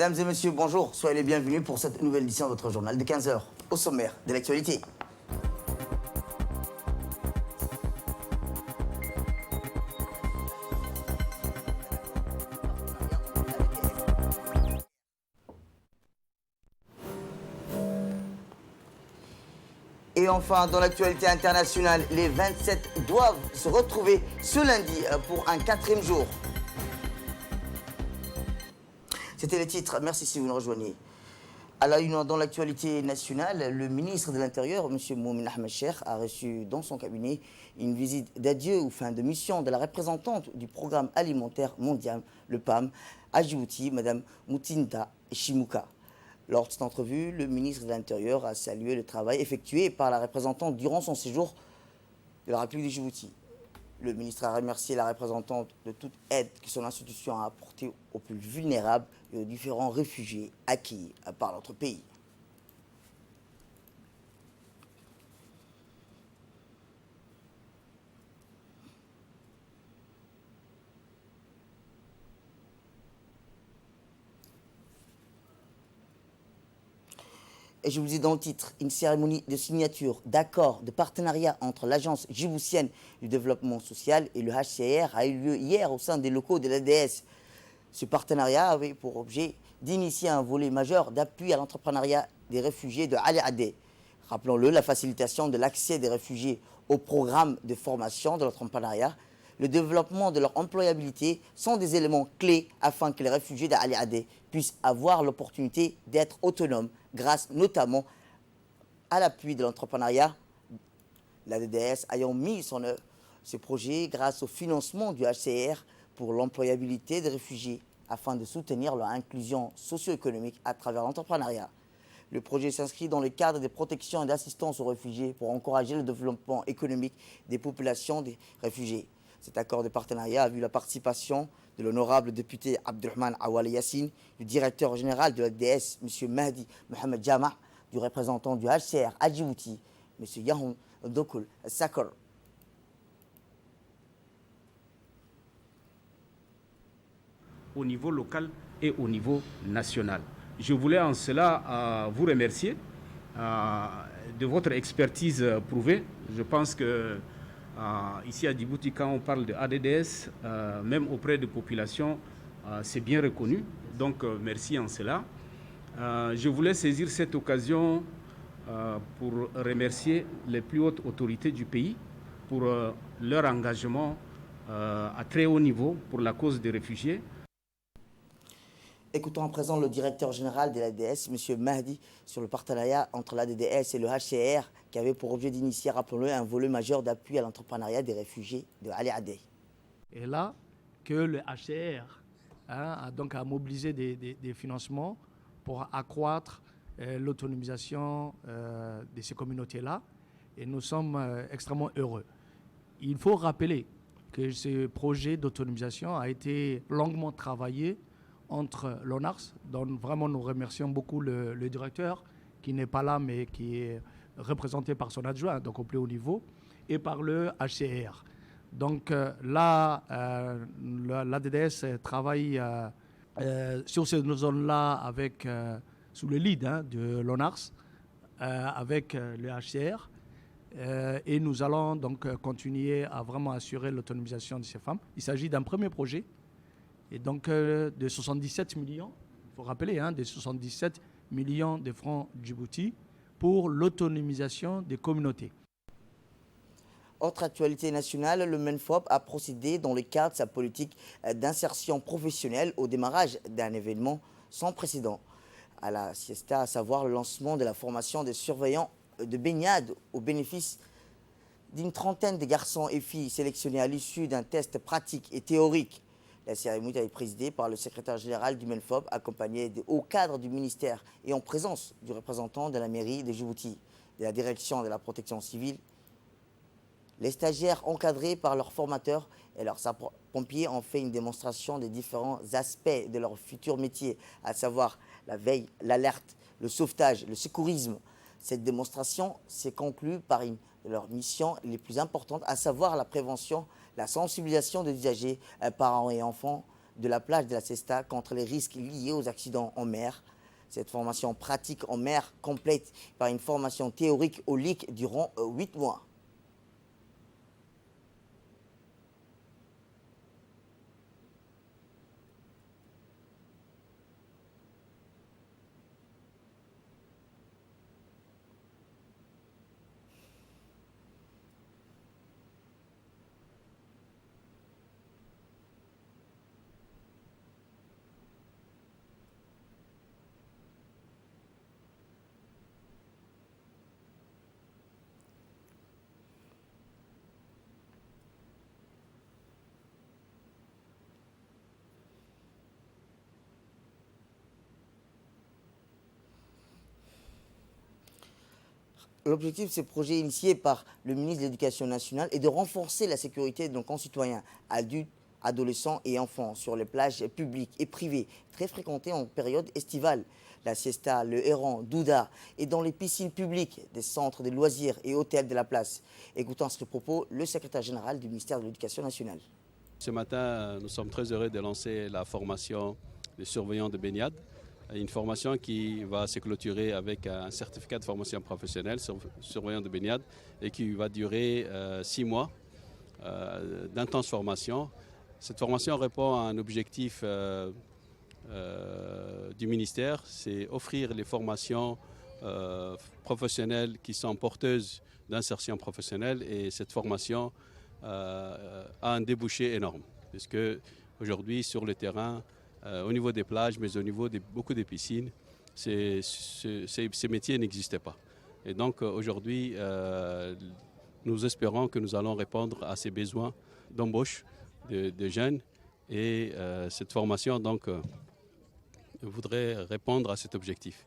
Mesdames et messieurs, bonjour. Soyez les bienvenus pour cette nouvelle édition de votre journal de 15 h. Au sommaire de l'actualité. Et enfin, dans l'actualité internationale, les 27 doivent se retrouver ce lundi pour un 4e jour. C'était les titres. Merci si vous nous rejoignez. À la une, dans l'actualité nationale, le ministre de l'Intérieur, M. Moumin Ahmed Cheikh, a reçu dans son cabinet une visite d'adieu ou fin de mission de la représentante du Programme alimentaire mondial, le PAM, à Djibouti, Mme Moutinda Chimuka. Lors de cette entrevue, le ministre de l'Intérieur a salué le travail effectué par la représentante durant son séjour de la République de Djibouti. Le ministre a remercié la représentante de toute aide que son institution a apportée aux plus vulnérables et aux différents réfugiés accueillis par notre pays. Et je vous dis dans le titre, une cérémonie de signature d'accord de partenariat entre l'Agence djiboutienne du développement social et le HCR a eu lieu hier au sein des locaux de l'ADS. Ce partenariat avait pour objet d'initier un volet majeur d'appui à l'entrepreneuriat des réfugiés de Ali Adé. Rappelons-le, la facilitation de l'accès des réfugiés au programme de formation de l'entrepreneuriat, le développement de leur employabilité sont des éléments clés afin que les réfugiés d'Ali Adé puissent avoir l'opportunité d'être autonomes grâce notamment à l'appui de l'entrepreneuriat. La DDS ayant mis en œuvre ce projet grâce au financement du HCR pour l'employabilité des réfugiés afin de soutenir leur inclusion socio-économique à travers l'entrepreneuriat. Le projet s'inscrit dans le cadre des protections et d'assistance aux réfugiés pour encourager le développement économique des populations des réfugiés. Cet accord de partenariat a vu la participation de l'honorable député Abdurrahman Awali Yassine, du directeur général de l'ADS, M. Mahdi Mohamed Jama, du représentant du HCR à Djibouti, M. Yahoun Dokul Sakor. Au niveau local et au niveau national. Je voulais en cela vous remercier de votre expertise prouvée. Je pense que ici à Djibouti, quand on parle de ADDS, même auprès des populations, c'est bien reconnu. Donc merci en cela. Je voulais saisir cette occasion pour remercier les plus hautes autorités du pays pour leur engagement à très haut niveau pour la cause des réfugiés. Écoutons à présent le directeur général de l'ADS, M. Mahdi, sur le partenariat entre l'ADDS et le HCR qui avait pour objet d'initier, rappelons-le, un volet majeur d'appui à l'entrepreneuriat des réfugiés de Ali Adé. Et là, que le HCR a donc à mobiliser des financements pour accroître l'autonomisation de ces communautés-là. Et nous sommes extrêmement heureux. Il faut rappeler que ce projet d'autonomisation a été longuement travaillé entre l'ONARS, dont vraiment nous remercions beaucoup le directeur, qui n'est pas là, mais qui est représenté par son adjoint, donc au plus haut niveau, et par le HCR. Donc là, l'ADDS travaille sur ces zones-là avec, sous le lead de l'ONARS, avec le HCR, et nous allons donc continuer à vraiment assurer l'autonomisation de ces femmes. Il s'agit d'un premier projet, et donc de 77 millions, il faut rappeler, de 77 millions de francs Djibouti pour l'autonomisation des communautés. Autre actualité nationale, le MENFOP a procédé dans le cadre de sa politique d'insertion professionnelle au démarrage d'un événement sans précédent à la siesta, à savoir le lancement de la formation des surveillants de baignade au bénéfice d'une trentaine de garçons et filles sélectionnés à l'issue d'un test pratique et théorique. La cérémonie a été présidée par le secrétaire général du MENFOP, accompagné des hauts cadres du ministère et en présence du représentant de la mairie de Djibouti, de la direction de la protection civile. Les stagiaires encadrés par leurs formateurs et leurs sapeurs-pompiers ont fait une démonstration des différents aspects de leur futur métier, à savoir la veille, l'alerte, le sauvetage, le secourisme. Cette démonstration s'est conclue par une de leurs missions les plus importantes, à savoir la prévention, la sensibilisation des usagers, parents et enfants de la plage de la Cesta contre les risques liés aux accidents en mer. Cette formation pratique en mer complète par une formation théorique au LIC durant 8 mois. L'objectif de ce projet initié par le ministre de l'Éducation nationale est de renforcer la sécurité de nos concitoyens, adultes, adolescents et enfants sur les plages publiques et privées, très fréquentées en période estivale. La Siesta, le Héron, Douda et dans les piscines publiques des centres de loisirs et hôtels de la place. Écoutons à ce propos le secrétaire général du ministère de l'Éducation nationale. Ce matin, nous sommes très heureux de lancer la formation des surveillants de baignade. Une formation qui va se clôturer avec un certificat de formation professionnelle, surveillant de baignade, et qui va durer 6 mois d'intense formation. Cette formation répond à un objectif du ministère, c'est offrir les formations professionnelles qui sont porteuses d'insertion professionnelle, et cette formation a un débouché énorme, puisque aujourd'hui sur le terrain, au niveau des plages, mais au niveau de beaucoup de piscines, ces métiers n'existaient pas. Et donc aujourd'hui, nous espérons que nous allons répondre à ces besoins d'embauche de jeunes. Et cette formation donc, voudrait répondre à cet objectif.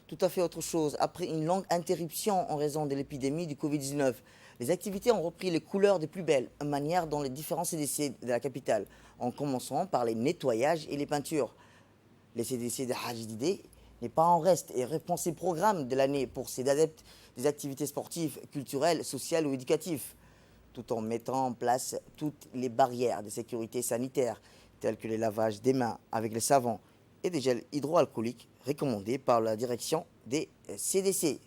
Tout à fait autre chose. Après une longue interruption en raison de l'épidémie du Covid-19, les activités ont repris les couleurs des plus belles manières dans les différents CDC de la capitale, en commençant par les nettoyages et les peintures. Les CDC de Hadjididé n'est pas en reste et répond ses programmes de l'année pour ses adeptes des activités sportives, culturelles, sociales ou éducatives, tout en mettant en place toutes les barrières de sécurité sanitaire, telles que les lavages des mains avec le savon et des gels hydroalcooliques recommandés par la direction des CDC.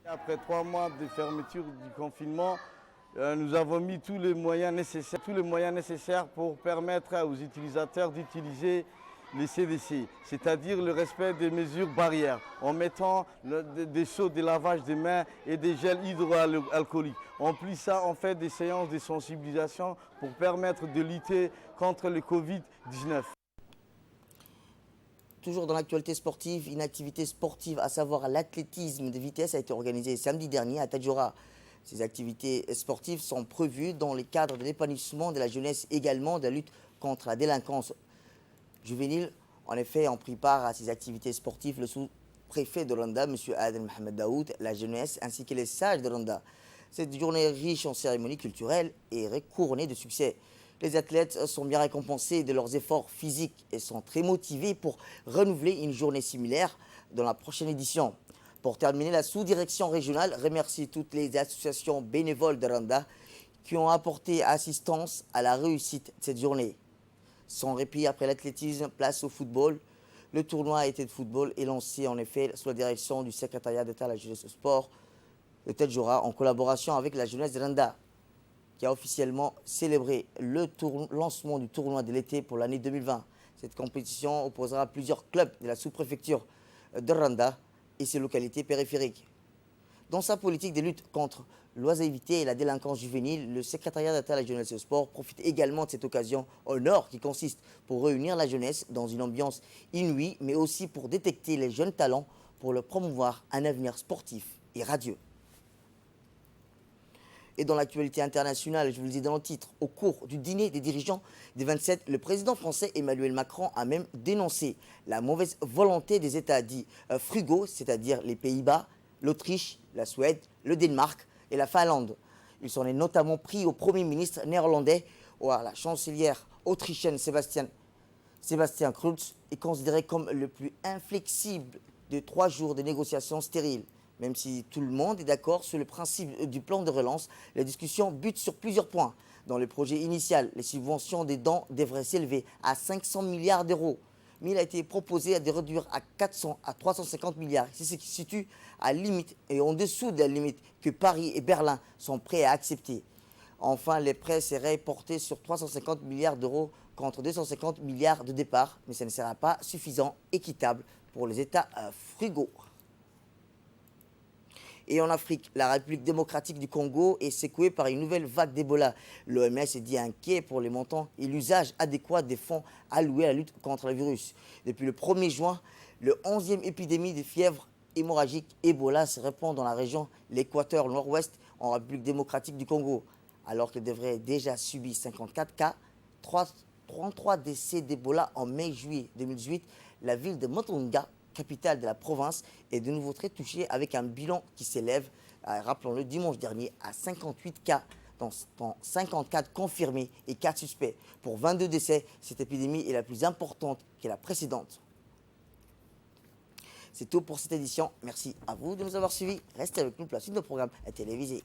Après 3 mois de fermeture du confinement, nous avons mis tous les moyens nécessaires pour permettre aux utilisateurs d'utiliser les CDC, c'est-à-dire le respect des mesures barrières, en mettant des seaux de lavage des mains et des gels hydroalcooliques. En plus ça, on fait des séances de sensibilisation pour permettre de lutter contre le Covid-19. Toujours dans l'actualité sportive, une activité sportive, à savoir l'athlétisme de vitesse, a été organisée samedi dernier à Tadjoura. Ces activités sportives sont prévues dans le cadre de l'épanouissement de la jeunesse, également de la lutte contre la délinquance juvénile. En effet, ont pris part à ces activités sportives le sous-préfet de Randa, M. Adel Mohamed Daoud, la jeunesse ainsi que les sages de Randa. Cette journée riche en cérémonies culturelles est couronnée de succès. Les athlètes sont bien récompensés de leurs efforts physiques et sont très motivés pour renouveler une journée similaire dans la prochaine édition. Pour terminer, la sous-direction régionale remercie toutes les associations bénévoles de Randa qui ont apporté assistance à la réussite de cette journée. Sans répit après l'athlétisme, place au football. Le tournoi a été de football est lancé en effet sous la direction du secrétariat d'État à la jeunesse et au sport de Tadjoura en collaboration avec la jeunesse de Randa, qui a officiellement célébré le lancement du tournoi de l'été pour l'année 2020. Cette compétition opposera plusieurs clubs de la sous-préfecture de Randa et ses localités périphériques. Dans sa politique de lutte contre l'oisiveté et la délinquance juvénile, le secrétariat d'État à la jeunesse et au sport profite également de cette occasion au nord qui consiste pour réunir la jeunesse dans une ambiance inouïe, mais aussi pour détecter les jeunes talents pour leur promouvoir un avenir sportif et radieux. Et dans l'actualité internationale, je vous le dis dans le titre, au cours du dîner des dirigeants des 27, le président français Emmanuel Macron a même dénoncé la mauvaise volonté des États dits frugaux, c'est-à-dire les Pays-Bas, l'Autriche, la Suède, le Danemark et la Finlande. Il s'en est notamment pris au Premier ministre néerlandais ou à la chancelière autrichienne Sébastien Kurz est considéré comme le plus inflexible de 3 jours de négociations stériles. Même si tout le monde est d'accord sur le principe du plan de relance, la discussion bute sur plusieurs points. Dans le projet initial, les subventions des dons devraient s'élever à 500 milliards d'euros. Mais il a été proposé de réduire à 400 à 350 milliards. C'est ce qui se situe à limite et en dessous de la limite que Paris et Berlin sont prêts à accepter. Enfin, les prêts seraient portés sur 350 milliards d'euros contre 250 milliards de départ, mais ce ne sera pas suffisant, équitable pour les États frugaux. Et en Afrique, la République démocratique du Congo est secouée par une nouvelle vague d'Ebola. L'OMS est dit inquiet pour les montants et l'usage adéquat des fonds alloués à la lutte contre le virus. Depuis le 1er juin, le 11e épidémie de fièvre hémorragique Ebola se répand dans la région l'Équateur nord-ouest en République démocratique du Congo. Alors qu'elle devrait déjà subi 54 cas, 33 décès d'Ebola en mai-juillet 2018, la ville de Motonga, capitale de la province, est de nouveau très touchée avec un bilan qui s'élève, rappelons-le, dimanche dernier à 58 cas, dont 54 confirmés et 4 suspects. Pour 22 décès, cette épidémie est la plus importante que la précédente. C'est tout pour cette édition. Merci à vous de nous avoir suivis. Restez avec nous pour la suite de nos programmes télévisés.